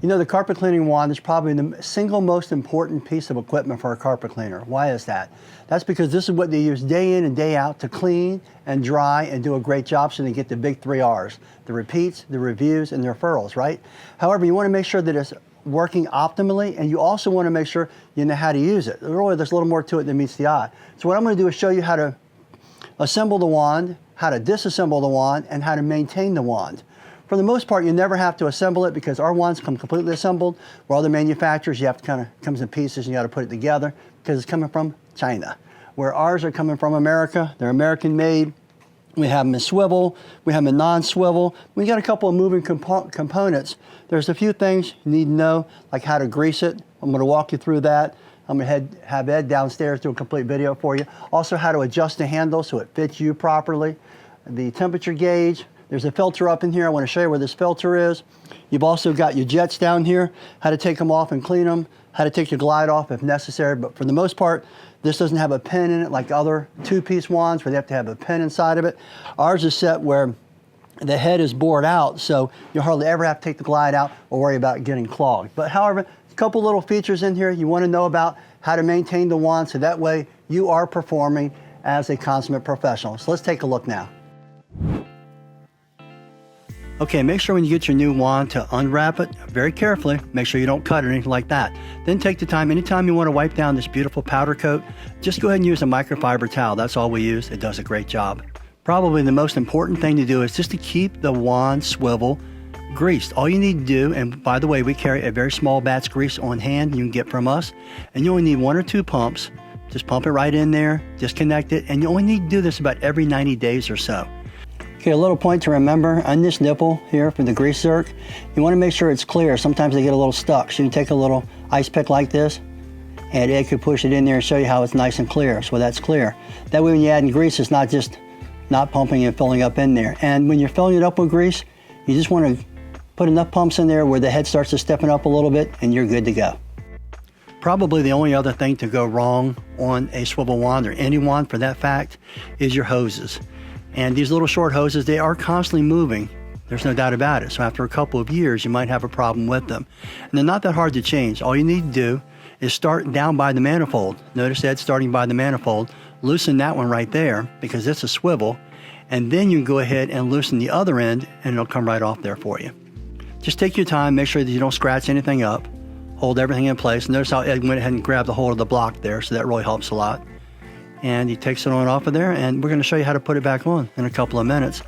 You know, the carpet cleaning wand is probably the single most important piece of equipment for a carpet cleaner. Why is that? That's because this is what they use day in and day out to clean and dry and do a great job, so they get the big 3 R's: the repeats, the reviews, and the referrals, right? However, you want to make sure that it's working optimally, and you also want to make sure you know how to use it. Really, there's a little more to it than meets the eye. So what I'm going to do is show you how to assemble the wand, how to disassemble the wand, and how to maintain the wand. For the most part, you never have to assemble it because our wands come completely assembled. Where other manufacturers, you have to comes in pieces and you got to put it together because it's coming from China. Where ours are coming from America, they're American made. We have them in swivel, we have them in non-swivel. We got a couple of moving components. There's a few things you need to know, like how to grease it. I'm going to walk you through that. I'm going to have Ed downstairs do a complete video for you. Also, how to adjust the handle so it fits you properly. The temperature gauge. There's a filter up in here. I want to show you where this filter is. You've also got your jets down here, how to take them off and clean them, how to take your glide off if necessary. But for the most part, this doesn't have a pin in it like other 2-piece wands where they have to have a pin inside of it. Ours is set where the head is bored out, so you hardly ever have to take the glide out or worry about getting clogged. But however, a couple little features in here you want to know about how to maintain the wand, so that way you are performing as a consummate professional. So let's take a look now. Okay, make sure when you get your new wand to unwrap it very carefully. Make sure you don't cut it or anything like that. Then take the time, anytime you want to wipe down this beautiful powder coat, just go ahead and use a microfiber towel. That's all we use. It does a great job. Probably the most important thing to do is just to keep the wand swivel greased. All you need to do, and by the way, we carry a very small batch grease on hand you can get from us, and you only need 1 or 2 pumps. Just pump it right in there, disconnect it, and you only need to do this about every 90 days or so. Okay, a little point to remember on this nipple here for the grease zerk, you want to make sure it's clear. Sometimes they get a little stuck, so you can take a little ice pick like this, and Ed could push it in there and show you how it's nice and clear, so that's clear. That way when you add in grease, it's not just not pumping and filling up in there. And when you're filling it up with grease, you just want to put enough pumps in there where the head starts to stiffen up a little bit, and you're good to go. Probably the only other thing to go wrong on a swivel wand, or any wand for that fact, is your hoses. And these little short hoses, they are constantly moving. There's no doubt about it. So after a couple of years, you might have a problem with them. And they're not that hard to change. All you need to do is start down by the manifold. Notice that starting by the manifold. Loosen that one right there because it's a swivel. And then you can go ahead and loosen the other end and it'll come right off there for you. Just take your time, make sure that you don't scratch anything up. Hold everything in place. Notice how Ed went ahead and grabbed the hold of the block there, so that really helps a lot. And he takes it on off of there, and we're going to show you how to put it back on in a couple of minutes.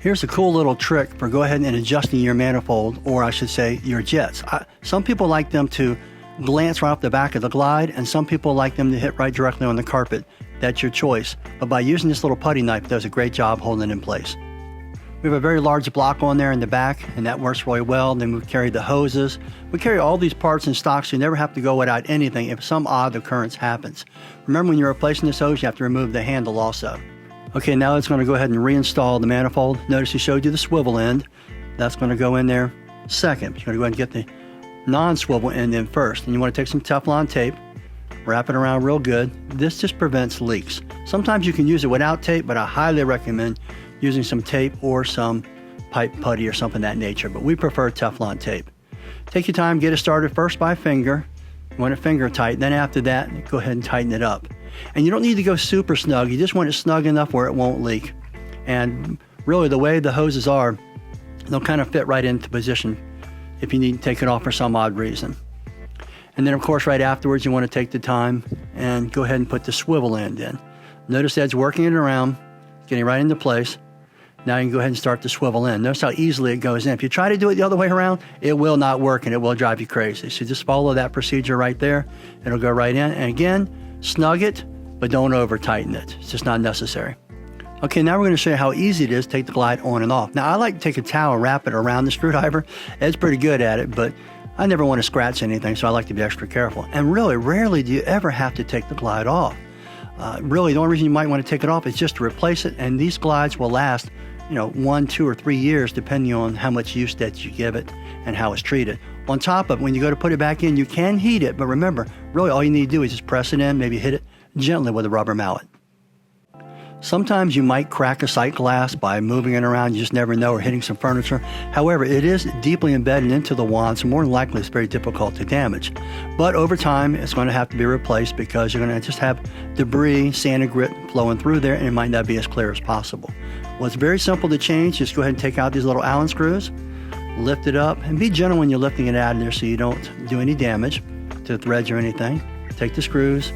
Here's a cool little trick for go ahead and adjusting your manifold, or I should say your jets. Some people like them to glance right off the back of the glide, and some people like them to hit right directly on the carpet. That's your choice. But by using this little putty knife, it does a great job holding it in place. We have a very large block on there in the back, and that works really well. Then we carry the hoses. We carry all these parts in stock, so you never have to go without anything if some odd occurrence happens. Remember, when you're replacing this hose, you have to remove the handle also. Okay, now it's going to go ahead and reinstall the manifold. Notice he showed you the swivel end. That's going to go in there second. You're going to go ahead and get the non-swivel end in first. And you want to take some Teflon tape, wrap it around real good. This just prevents leaks. Sometimes you can use it without tape, but I highly recommend using some tape or some pipe putty or something of that nature, but we prefer Teflon tape. Take your time, get it started first by finger. You want it finger tight, then after that, go ahead and tighten it up. And you don't need to go super snug, you just want it snug enough where it won't leak. And really the way the hoses are, they'll kind of fit right into position if you need to take it off for some odd reason. And then of course right afterwards you want to take the time and go ahead and put the swivel end in. Notice Ed's working it around, getting right into place. Now you can go ahead and start the swivel in. Notice how easily it goes in. If you try to do it the other way around, it will not work and it will drive you crazy. So just follow that procedure right there. It'll go right in. And again, snug it, but don't over tighten it. It's just not necessary. Okay, now we're going to show you how easy it is to take the glide on and off. Now I like to take a towel and wrap it around the screwdriver. Ed's pretty good at it, but I never want to scratch anything, so I like to be extra careful. And really, rarely do you ever have to take the glide off. Really, the only reason you might want to take it off is just to replace it, and these glides will last, 1, 2, or 3 years, depending on how much use that you give it and how it's treated. On top of it, when you go to put it back in, you can heat it, but remember, really all you need to do is just press it in, maybe hit it gently with a rubber mallet. Sometimes you might crack a sight glass by moving it around, you just never know, or hitting some furniture. However, it is deeply embedded into the wand, so more than likely it's very difficult to damage. But over time, it's going to have to be replaced because you're going to just have debris, sand and grit flowing through there, and it might not be as clear as possible. Well, it's very simple to change. Just go ahead and take out these little Allen screws, lift it up, and be gentle when you're lifting it out of there so you don't do any damage to the threads or anything. Take the screws,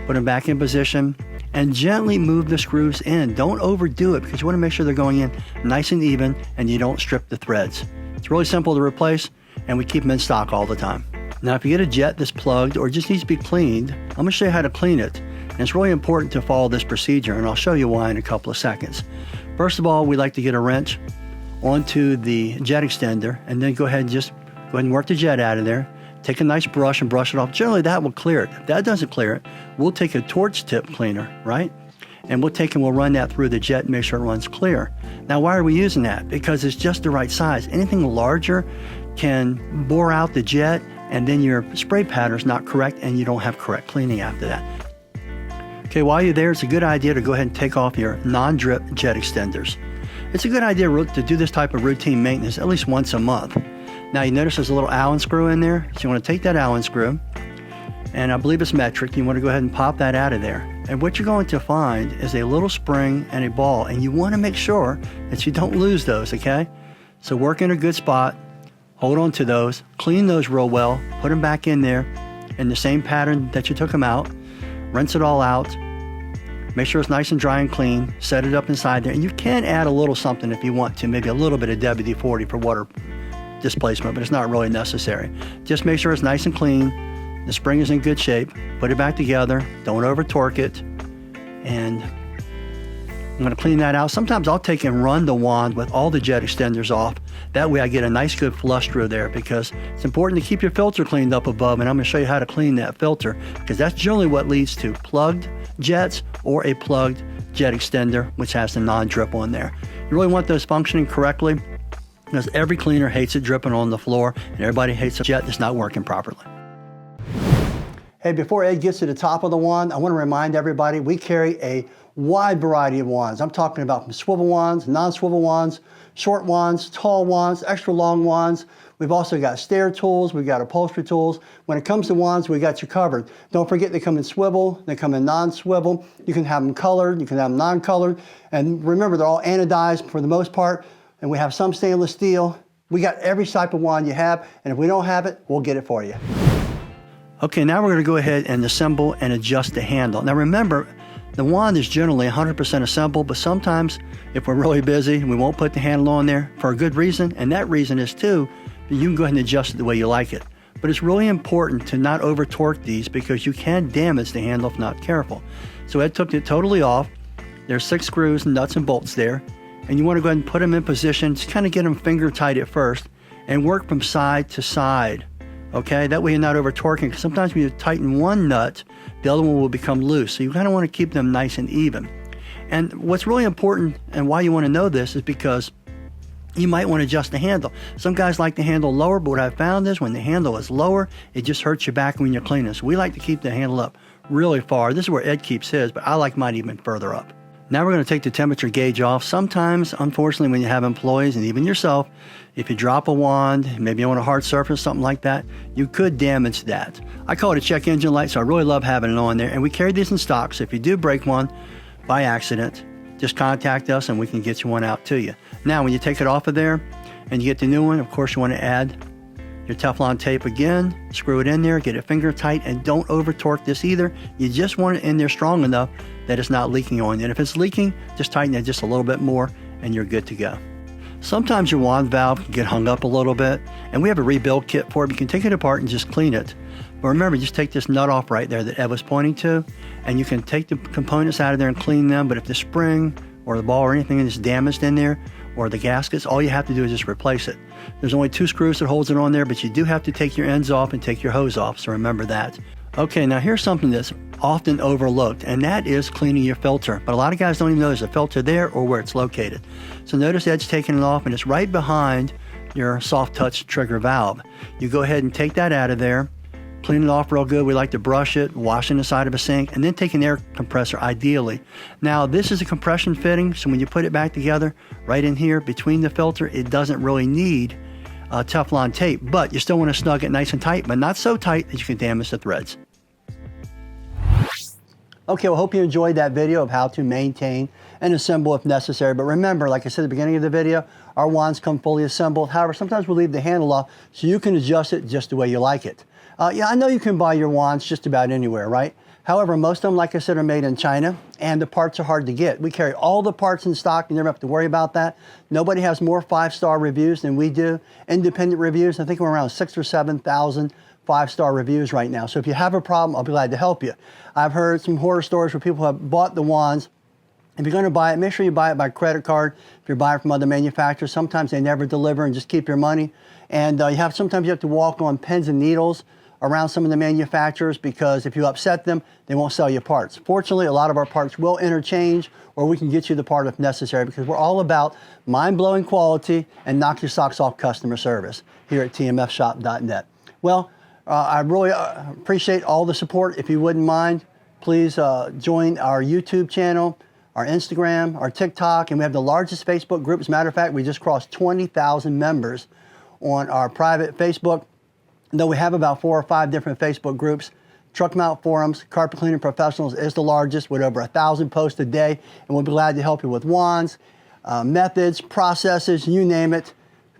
put them back in position, and gently move the screws in. Don't overdo it because you want to make sure they're going in nice and even and you don't strip the threads. It's really simple to replace, and we keep them in stock all the time. Now, if you get a jet that's plugged or just needs to be cleaned, I'm going to show you how to clean it. And it's really important to follow this procedure, and I'll show you why in a couple of seconds. First of all, we like to get a wrench onto the jet extender and then go ahead and work the jet out of there. Take a nice brush and brush it off. Generally, that will clear it. If that doesn't clear it, we'll take a torch tip cleaner, right? And we'll run that through the jet and make sure it runs clear. Now, why are we using that? Because it's just the right size. Anything larger can bore out the jet, and then your spray pattern's not correct, and you don't have correct cleaning after that. Okay, while you're there, it's a good idea to go ahead and take off your non-drip jet extenders. It's a good idea to do this type of routine maintenance at least once a month. Now, you notice there's a little Allen screw in there, so you want to take that Allen screw, and I believe it's metric. You want to go ahead and pop that out of there. And what you're going to find is a little spring and a ball, and you want to make sure that you don't lose those, okay? So work in a good spot, hold on to those, clean those real well, put them back in there in the same pattern that you took them out, rinse it all out, make sure it's nice and dry and clean, set it up inside there, and you can add a little something if you want to, maybe a little bit of WD-40 for water displacement, but it's not really necessary. Just make sure it's nice and clean, the spring is in good shape, put it back together, don't over torque it, and I'm going to clean that out. Sometimes I'll take and run the wand with all the jet extenders off. That way I get a nice good flush through there, because it's important to keep your filter cleaned up above, and I'm going to show you how to clean that filter, because that's generally what leads to plugged jets or a plugged jet extender which has the non-drip on there. You really want those functioning correctly, because every cleaner hates it dripping on the floor, and everybody hates a jet that's not working properly. Hey, before Ed gets to the top of the wand, I want to remind everybody we carry a wide variety of wands. I'm talking about from swivel wands, non-swivel wands, short wands, tall wands, extra long wands. We've also got stair tools, we've got upholstery tools. When it comes to wands, we got you covered. Don't forget they come in swivel, they come in non-swivel. You can have them colored, you can have them non-colored. And remember, they're all anodized for the most part. And we have some stainless steel. We got every type of wand you have, and if we don't have it, we'll get it for you. Okay, now we're going to go ahead and assemble and adjust the handle. Now remember, the wand is generally 100% assembled, but sometimes if we're really busy, we won't put the handle on there for a good reason, and that reason is too, you can go ahead and adjust it the way you like it. But it's really important to not over torque these, because you can damage the handle if not careful. So Ed took it totally off. There's 6 screws and nuts and bolts there. And you want to go ahead and put them in position, just kind of get them finger tight at first, and work from side to side, okay? That way you're not over torquing, because sometimes when you tighten one nut, the other one will become loose. So you kind of want to keep them nice and even. And what's really important, and why you want to know this, is because you might want to adjust the handle. Some guys like the handle lower, but what I've found is when the handle is lower, it just hurts your back when you're cleaning. So we like to keep the handle up really far. This is where Ed keeps his, but I like mine even further up. Now we're going to take the temperature gauge off. Sometimes, unfortunately, when you have employees and even yourself, if you drop a wand, maybe on a hard surface, something like that, you could damage that. I call it a check engine light, so I really love having it on there. And we carry these in stock, so if you do break one by accident, just contact us and we can get you one out to you. Now, when you take it off of there and you get the new one, of course, you want to add your Teflon tape again, screw it in there, get it finger tight, and don't over torque this either. You just want it in there strong enough that it's not leaking on you. And if it's leaking, just tighten it just a little bit more and you're good to go. Sometimes your wand valve can get hung up a little bit, and we have a rebuild kit for it. You can take it apart and just clean it. But remember, just take this nut off right there that Ed was pointing to, and you can take the components out of there and clean them. But if the spring or the ball or anything is damaged in there, or the gaskets, all you have to do is just replace it. There's only 2 screws that holds it on there, but you do have to take your ends off and take your hose off, so remember that. Okay, now here's something that's often overlooked, and that is cleaning your filter. But a lot of guys don't even know there's a filter there or where it's located. So notice Ed's taking it off, and it's right behind your soft touch trigger valve. You go ahead and take that out of there, clean it off real good. We like to brush it, washing the side of a sink, and then take an air compressor ideally. Now this is a compression fitting, so when you put it back together, right in here between the filter, it doesn't really need Teflon tape, but you still want to snug it nice and tight, but not so tight that you can damage the threads. Okay, well, hope you enjoyed that video of how to maintain and assemble if necessary. But remember, like I said at the beginning of the video, our wands come fully assembled. However, sometimes we leave the handle off so you can adjust it just the way you like it. Yeah, I know you can buy your wands just about anywhere, right? However, most of them, like I said, are made in China, and the parts are hard to get. We carry all the parts in stock. You never have to worry about that. Nobody has more 5-star reviews than we do. Independent reviews, I think we're around 6,000 or 7,000 5-star reviews right now. So if you have a problem, I'll be glad to help you. I've heard some horror stories where people have bought the wands. If you're going to buy it, make sure you buy it by credit card. If you're buying from other manufacturers, sometimes they never deliver and just keep your money. And sometimes you have to walk on pins and needles around some of the manufacturers, because if you upset them, they won't sell you parts. Fortunately, a lot of our parts will interchange, or we can get you the part if necessary, because we're all about mind-blowing quality and knock your socks off customer service here at tmfshop.net. Well, I really appreciate all the support. If you wouldn't mind, please join our YouTube channel, our Instagram, our TikTok, and we have the largest Facebook group. As a matter of fact, we just crossed 20,000 members on our private Facebook. Though we have about 4 or 5 different Facebook groups. Truck Mount Forums, Carpet Cleaning Professionals is the largest with over 1,000 posts a day, and we'll be glad to help you with wands, methods, processes, you name it,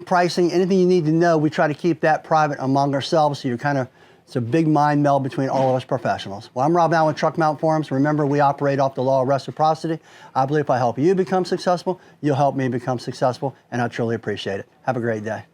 pricing, anything you need to know. We try to keep that private among ourselves, so it's a big mind meld between all of us professionals. Well, I'm Rob Allen with Truck Mount Forums. Remember, we operate off the law of reciprocity. I believe if I help you become successful, you'll help me become successful, and I truly appreciate it. Have a great day.